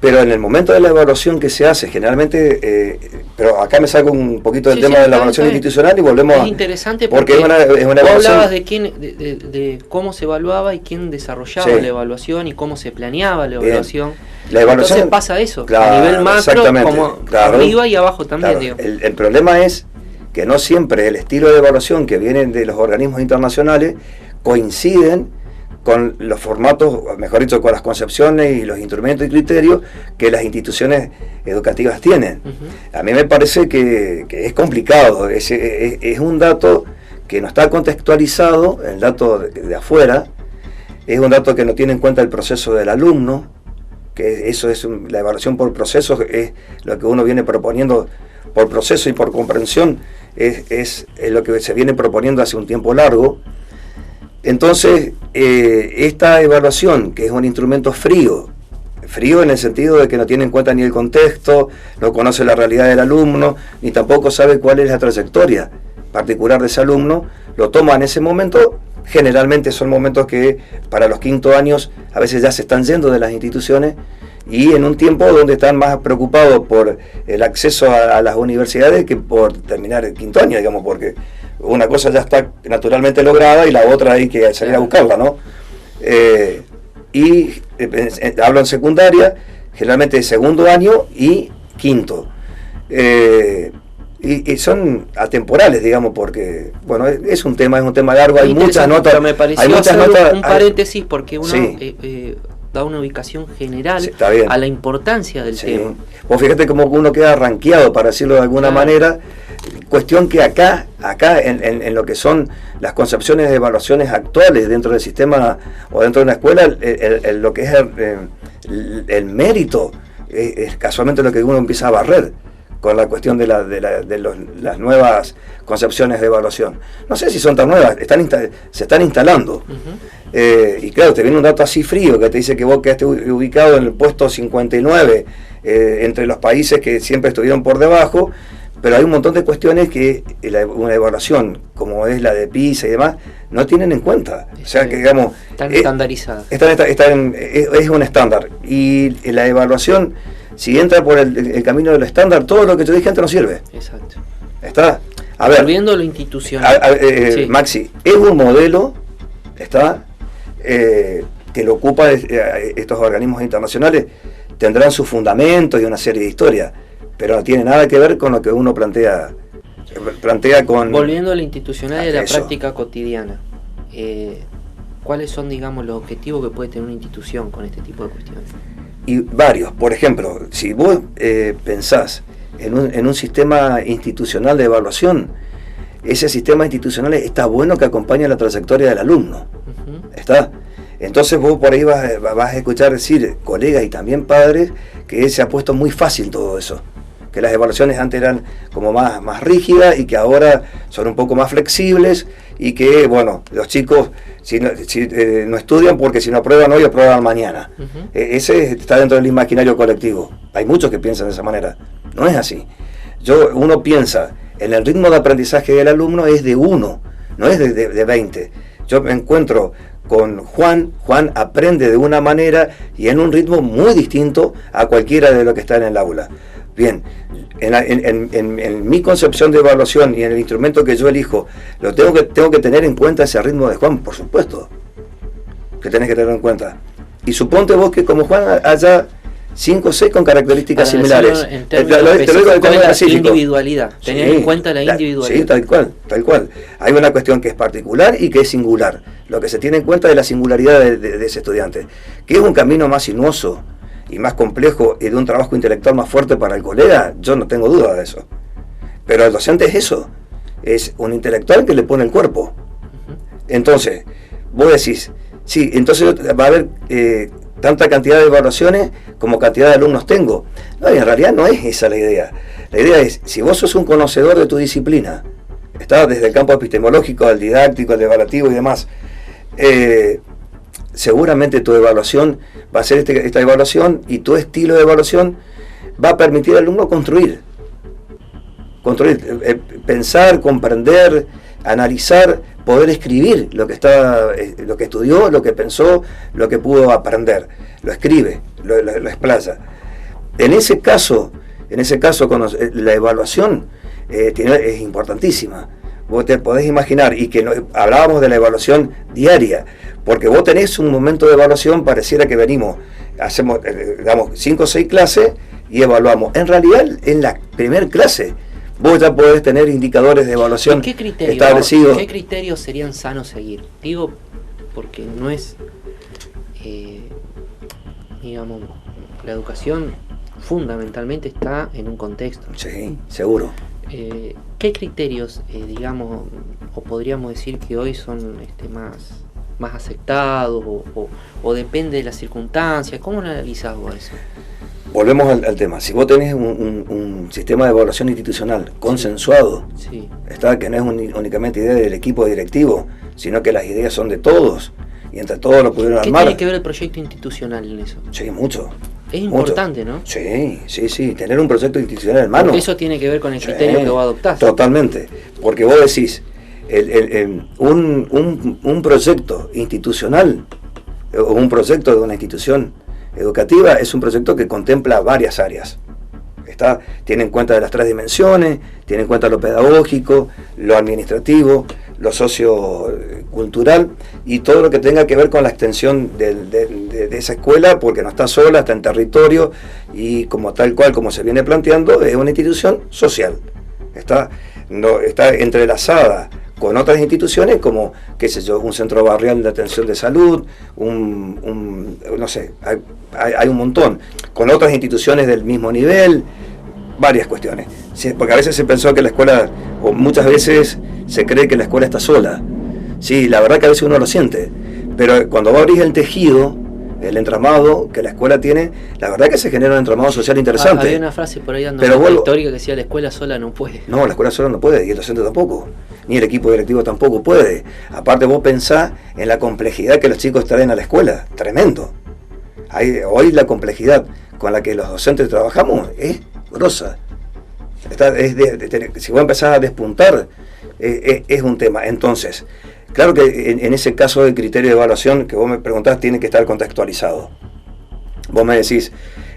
Pero en el momento de la evaluación que se hace, generalmente, pero acá me saco un poquito del tema de la evaluación institucional y volvemos es interesante porque es una vos evaluación. hablabas de cómo se evaluaba y quién desarrollaba la evaluación y cómo se planeaba la evaluación. La evaluación, entonces pasa eso, claro, a nivel macro, como claro, arriba y abajo también. Claro. El problema es que no siempre el estilo de evaluación que vienen de los organismos internacionales coinciden con los formatos, mejor dicho, con las concepciones y los instrumentos y criterios que las instituciones educativas tienen. A mí me parece que es complicado, es un dato que no está contextualizado, el dato de afuera, es un dato que no tiene en cuenta el proceso del alumno, que eso es la evaluación por procesos, es lo que uno viene proponiendo por proceso y por comprensión, es lo que se viene proponiendo hace un tiempo largo. Entonces, esta evaluación, que es un instrumento frío en el sentido de que no tiene en cuenta ni el contexto, no conoce la realidad del alumno, ni tampoco sabe cuál es la trayectoria particular de ese alumno, lo toma en ese momento. Generalmente son momentos que para los quintos años a veces ya se están yendo de las instituciones y en un tiempo donde están más preocupados por el acceso a las universidades que por terminar el quinto año, digamos, porque una cosa ya está naturalmente lograda y la otra hay que salir a buscarla, ¿no? Hablo en secundaria, generalmente de segundo año y quinto. Y son atemporales, digamos, porque, bueno, es un tema largo, hay muchas notas. Pero me pareció hacer un paréntesis porque uno da una ubicación general a la importancia del tema. Vos fíjate cómo uno queda rankeado, para decirlo de alguna manera, cuestión que acá en lo que son las concepciones de evaluaciones actuales dentro del sistema o dentro de una escuela, lo que es el mérito es casualmente lo que uno empieza a barrer con la cuestión de las nuevas concepciones de evaluación. No sé si son tan nuevas, se están instalando. Y claro, te viene un dato así frío que te dice que vos quedaste ubicado en el puesto 59 entre los países que siempre estuvieron por debajo, pero hay un montón de cuestiones que una evaluación como es la de PISA y demás no tienen en cuenta. O sea que, digamos, están estandarizadas. Es un estándar. Y la evaluación, si entra por el camino del estándar, todo lo que te dije antes no sirve. Exacto. ¿Está? A ver, volviendo a lo institucional. Maxi, es un modelo, que lo ocupa estos organismos internacionales, tendrán sus fundamentos y una serie de historias, pero no tiene nada que ver con lo que uno plantea con... Volviendo a lo institucional y a la práctica cotidiana, ¿cuáles son, digamos, los objetivos que puede tener una institución con este tipo de cuestiones? Y varios. Por ejemplo, si vos pensás en un sistema institucional de evaluación, ese sistema institucional está bueno que acompañe la trayectoria del alumno. ¿Está? Entonces vos por ahí vas a escuchar decir, colegas y también padres, que se ha puesto muy fácil todo eso. Que las evaluaciones antes eran como más rígidas y que ahora son un poco más flexibles y que, bueno, los chicos no estudian porque si no aprueban hoy, aprueban mañana. Ese está dentro del imaginario colectivo. Hay muchos que piensan de esa manera. No es así. Uno piensa en el ritmo de aprendizaje del alumno es de 1, no es de 20. Yo me encuentro con Juan aprende de una manera y en un ritmo muy distinto a cualquiera de lo que está en el aula. Bien, en mi concepción de evaluación y en el instrumento que yo elijo, tengo que tener en cuenta ese ritmo de Juan, por supuesto, que tenés que tenerlo en cuenta. Y suponte vos que como Juan haya 5 o 6 con características similares. Te lo digo en términos individualidad, tener en cuenta la individualidad. Sí, tal cual. Hay una cuestión que es particular y que es singular. Lo que se tiene en cuenta es la singularidad de ese estudiante, que es un camino más sinuoso y más complejo y de un trabajo intelectual más fuerte para el colega, yo no tengo duda de eso. Pero el docente es eso, es un intelectual que le pone el cuerpo. Entonces, vos decís, sí, entonces va a haber tanta cantidad de evaluaciones como cantidad de alumnos tengo. No, y en realidad no es esa la idea. La idea es, si vos sos un conocedor de tu disciplina, está desde el campo epistemológico, al didáctico, al evaluativo y demás, seguramente tu evaluación va a ser esta evaluación, y tu estilo de evaluación va a permitir al alumno construir, pensar, comprender, analizar, poder escribir lo que estudió, lo que pensó, lo que pudo aprender, lo escribe, lo explaya. En ese caso la evaluación es importantísima. Vos te podés imaginar, y que hablábamos de la evaluación diaria, porque vos tenés un momento de evaluación, pareciera que damos 5 o 6 clases y evaluamos. En realidad, en la primera clase, vos ya podés tener indicadores de evaluación establecidos. ¿Qué criterios serían sanos seguir? Digo, porque no es, digamos, la educación fundamentalmente está en un contexto. Sí, seguro. ¿Qué criterios, digamos, o podríamos decir que hoy son más aceptados, o depende de las circunstancias? ¿Cómo lo analizás vos eso? Volvemos al tema. Si vos tenés un sistema de evaluación institucional consensuado, sí, que no es únicamente idea del equipo directivo, sino que las ideas son de todos, y entre todos lo pudieron armar. ¿Qué tiene que ver el proyecto institucional en eso? Sí, mucho. Es importante, ¿no? Sí, tener un proyecto institucional en mano. Porque eso tiene que ver con el criterio que vos adoptás. Totalmente, porque vos decís, un proyecto institucional, o un proyecto de una institución educativa, es un proyecto que contempla varias áreas. Tiene en cuenta de las 3 dimensiones, tiene en cuenta lo pedagógico, lo administrativo, lo sociocultural, y todo lo que tenga que ver con la extensión de esa escuela, porque no está sola, está en territorio, y como se viene planteando, es una institución social. Está entrelazada con otras instituciones como, un centro barrial de atención de salud, no sé, hay un montón, con otras instituciones del mismo nivel, varias cuestiones. Sí, porque a veces se pensó que la escuela, o muchas veces se cree que la escuela está sola. Sí, la verdad que a veces uno lo siente, pero cuando vos abrís el tejido, el entramado que la escuela tiene, la verdad que se genera un entramado social interesante. Había una frase por ahí dando histórica que decía: la escuela sola no puede. No, la escuela sola no puede, y el docente tampoco, ni el equipo directivo tampoco puede. Aparte, vos pensás en la complejidad que los chicos traen a la escuela, tremendo. Hoy la complejidad con la que los docentes trabajamos es grosa. Si vos empezás a despuntar, es un tema. Entonces, claro que en ese caso el criterio de evaluación que vos me preguntás tiene que estar contextualizado. Vos me decís,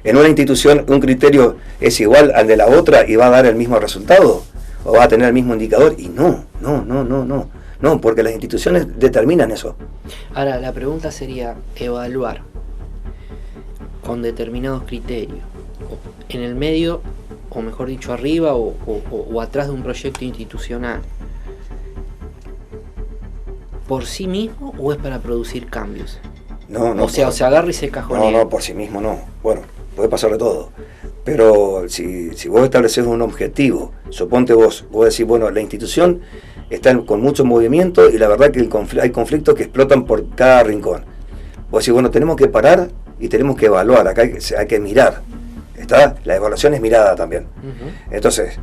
en una institución un criterio es igual al de la otra y va a dar el mismo resultado, o va a tener el mismo indicador, y no, porque las instituciones determinan eso. Ahora, la pregunta sería: evaluar con determinados criterios, en el medio, o mejor dicho, arriba o atrás de un proyecto institucional, ¿por sí mismo o es para producir cambios? No, o sea, agarra y se cajonea. No, por sí mismo no. Bueno, puede pasar de todo. Pero si vos estableces un objetivo, suponte vos decís, bueno, la institución está con mucho movimiento y la verdad que hay conflictos que explotan por cada rincón. Vos decís, bueno, tenemos que parar y tenemos que evaluar, acá hay que mirar. La evaluación es mirada también. Uh-huh. Entonces,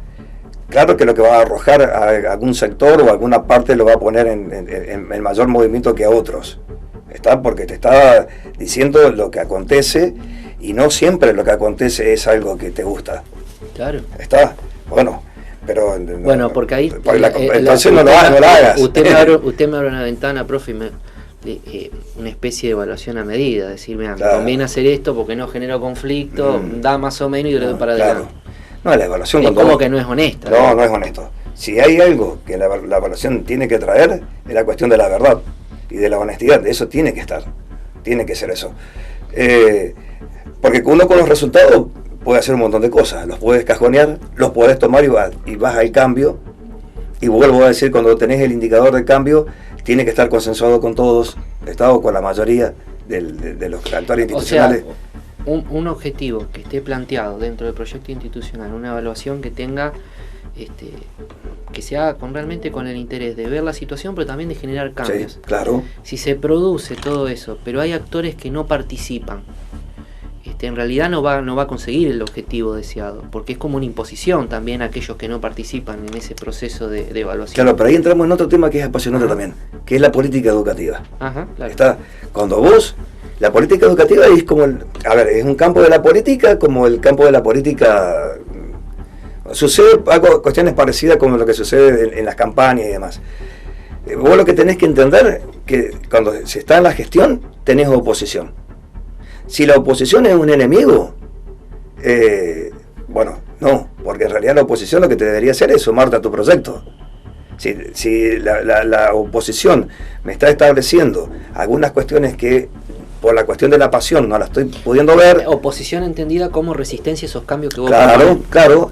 claro que lo que va a arrojar a algún sector o alguna parte lo va a poner en mayor movimiento que a otros. Porque te está diciendo lo que acontece, y no siempre lo que acontece es algo que te gusta. Claro. Bueno, pero... Bueno, porque ahí... entonces no lo hagas. Usted me abre una ventana, profe, una especie de evaluación a medida, decir, mira, me conviene hacer esto porque no genera conflicto, da más o menos y yo le doy para adelante. No, la evaluación... Es como que no es honesta. No es honesto. Si hay algo que la evaluación tiene que traer, es la cuestión de la verdad y de la honestidad. Eso tiene que estar, tiene que ser eso. Porque uno con los resultados puede hacer un montón de cosas, los puedes cajonear, los puedes tomar y vas al cambio. Y vuelvo a decir, cuando tenés el indicador de cambio, tiene que estar consensuado con todos, o con la mayoría de los actores institucionales. O sea, un objetivo que esté planteado dentro del proyecto institucional, una evaluación que tenga, que se haga realmente con el interés de ver la situación, pero también de generar cambios. Sí, claro. Si se produce todo eso, pero hay actores que no participan, en realidad no va a conseguir el objetivo deseado, porque es como una imposición también a aquellos que no participan en ese proceso de evaluación. Claro, pero ahí entramos en otro tema que es apasionante también, que es la política educativa. Ajá, claro. Cuando vos, la política educativa es como, es un campo de la política como el campo de la política. Sucede algo, cuestiones parecidas como lo que sucede en las campañas y demás. Vos lo que tenés que entender que cuando se está en la gestión tenés oposición. Si la oposición es un enemigo, no, porque en realidad la oposición lo que te debería hacer es sumarte a tu proyecto. Si la oposición me está estableciendo algunas cuestiones que por la cuestión de la pasión no la estoy pudiendo ver. Oposición entendida como resistencia a esos cambios que vos Claro.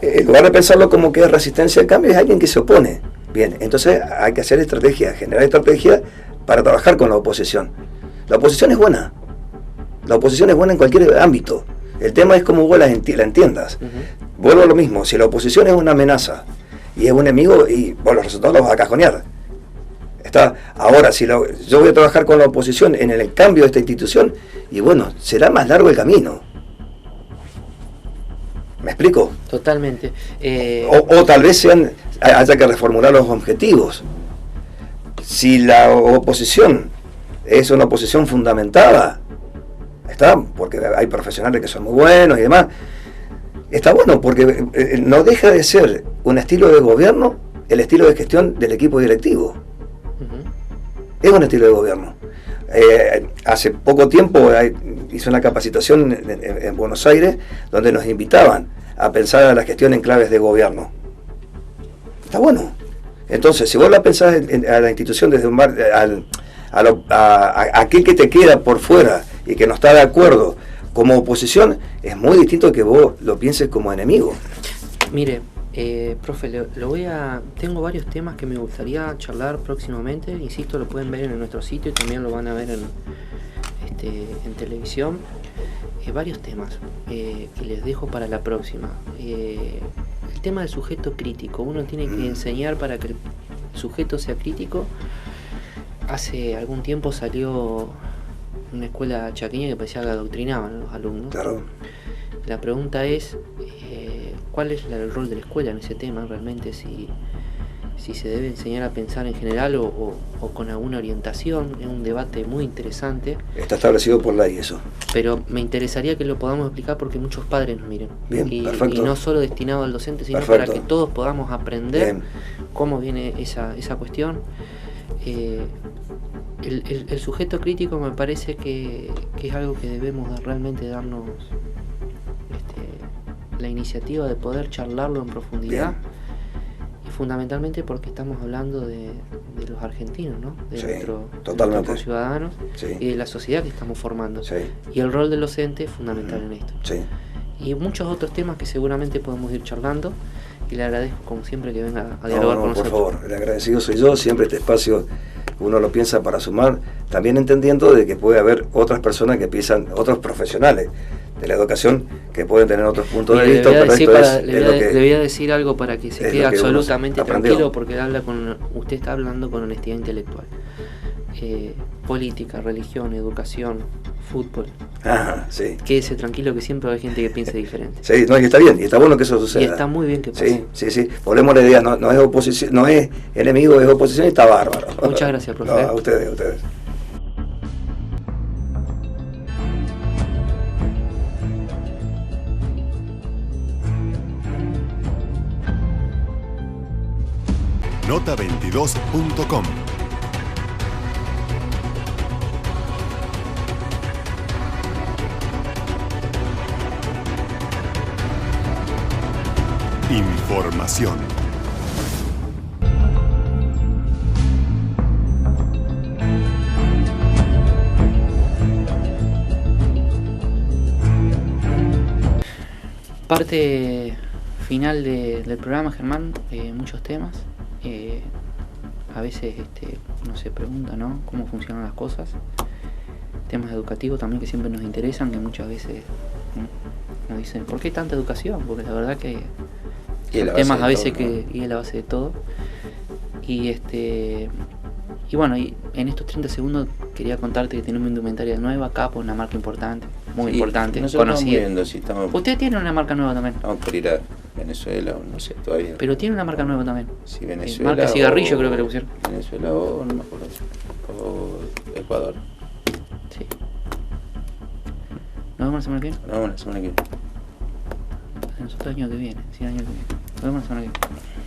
En lugar de pensarlo como que es resistencia al cambio, es alguien que se opone. Bien, entonces hay que hacer estrategia, generar estrategia para trabajar con la oposición. La oposición es buena. La oposición es buena en cualquier ámbito. El tema es cómo vos la entiendas. Vuelvo a lo mismo, si la oposición es una amenaza y es un enemigo, y los resultados los vas a cajonear. Ahora, si yo voy a trabajar con la oposición en el cambio de esta institución, y bueno, será más largo el camino. ¿Me explico? Totalmente. O tal vez haya que reformular los objetivos. Si la oposición es una oposición fundamentada, porque hay profesionales que son muy buenos y demás, está bueno porque no deja de ser un estilo de gobierno el estilo de gestión del equipo directivo. Es un estilo de gobierno. Hace poco tiempo hice una capacitación en Buenos Aires donde nos invitaban a pensar a la gestión en claves de gobierno. Está bueno. Entonces, si vos la pensás a la institución desde un a aquel que te queda por fuera y que no está de acuerdo como oposición, es muy distinto que vos lo pienses como enemigo. Mire, profe, tengo varios temas que me gustaría charlar próximamente. Insisto, lo pueden ver en nuestro sitio y también lo van a ver en televisión. Varios temas que les dejo para la próxima. El tema del sujeto crítico. Uno tiene que enseñar para que el sujeto sea crítico. Hace algún tiempo salió una escuela chaqueña que parecía que adoctrinaban a los alumnos. Claro. La pregunta es, ¿cuál es el rol de la escuela en ese tema? Realmente si se debe enseñar a pensar en general o con alguna orientación. Es un debate muy interesante. Está establecido por ley eso. Pero me interesaría que lo podamos explicar porque muchos padres nos miren. Bien, perfecto. Y no solo destinado al docente, sino perfecto. para que todos podamos aprender Bien. cómo viene esa cuestión. El sujeto crítico me parece que es algo que debemos realmente darnos la iniciativa de poder charlarlo en profundidad. Bien. Y fundamentalmente porque estamos hablando de los argentinos, ¿no? De Sí, nuestros ciudadanos, sí. y de la sociedad que estamos formando. Sí. Y el rol del docente es fundamental en esto. Sí. Y muchos otros temas que seguramente podemos ir charlando. Y le agradezco como siempre que venga a dialogar con nosotros. Por favor, el agradecido soy yo. Siempre este espacio uno lo piensa para sumar, también entendiendo de que puede haber otras personas que piensan, otros profesionales de la educación que pueden tener otros puntos de vista, pero le voy a decir algo para que se quede absolutamente tranquilo, porque usted está hablando con honestidad intelectual. Política, religión, educación, fútbol. Ajá, sí. Quédese tranquilo que siempre hay gente que piense diferente. Sí, no, y está bien, y está bueno que eso suceda. Y está muy bien que pase. Sí. Volvemos a la idea, no es oposición, no es enemigo, es oposición y está bárbaro. Muchas gracias, profesor. No, a ustedes. Nota22.com. Información. Parte final del programa, Germán, muchos temas. A veces uno se pregunta, ¿no?, cómo funcionan las cosas. Temas educativos también que siempre nos interesan, que muchas veces nos dicen, ¿por qué tanta educación? Porque la verdad que son temas a veces que y es la base de todo. Y bueno, y en estos 30 segundos quería contarte que tenemos una indumentaria nueva, Capo, una marca importante. muy Sí, importante, nosotros estamos conocida. viendo si estamos, Usted tiene una marca nueva también, estamos por ir a Venezuela o no sé todavía. pero tiene una marca nueva también. Si Venezuela Marca cigarrillo o- creo que le pusieron. Venezuela o no me acuerdo. O Ecuador. Sí. ¿Nos vemos la semana que viene? No, la semana que viene. Nosotros el año que viene, sí, el año que viene. Nos vemos la semana que viene.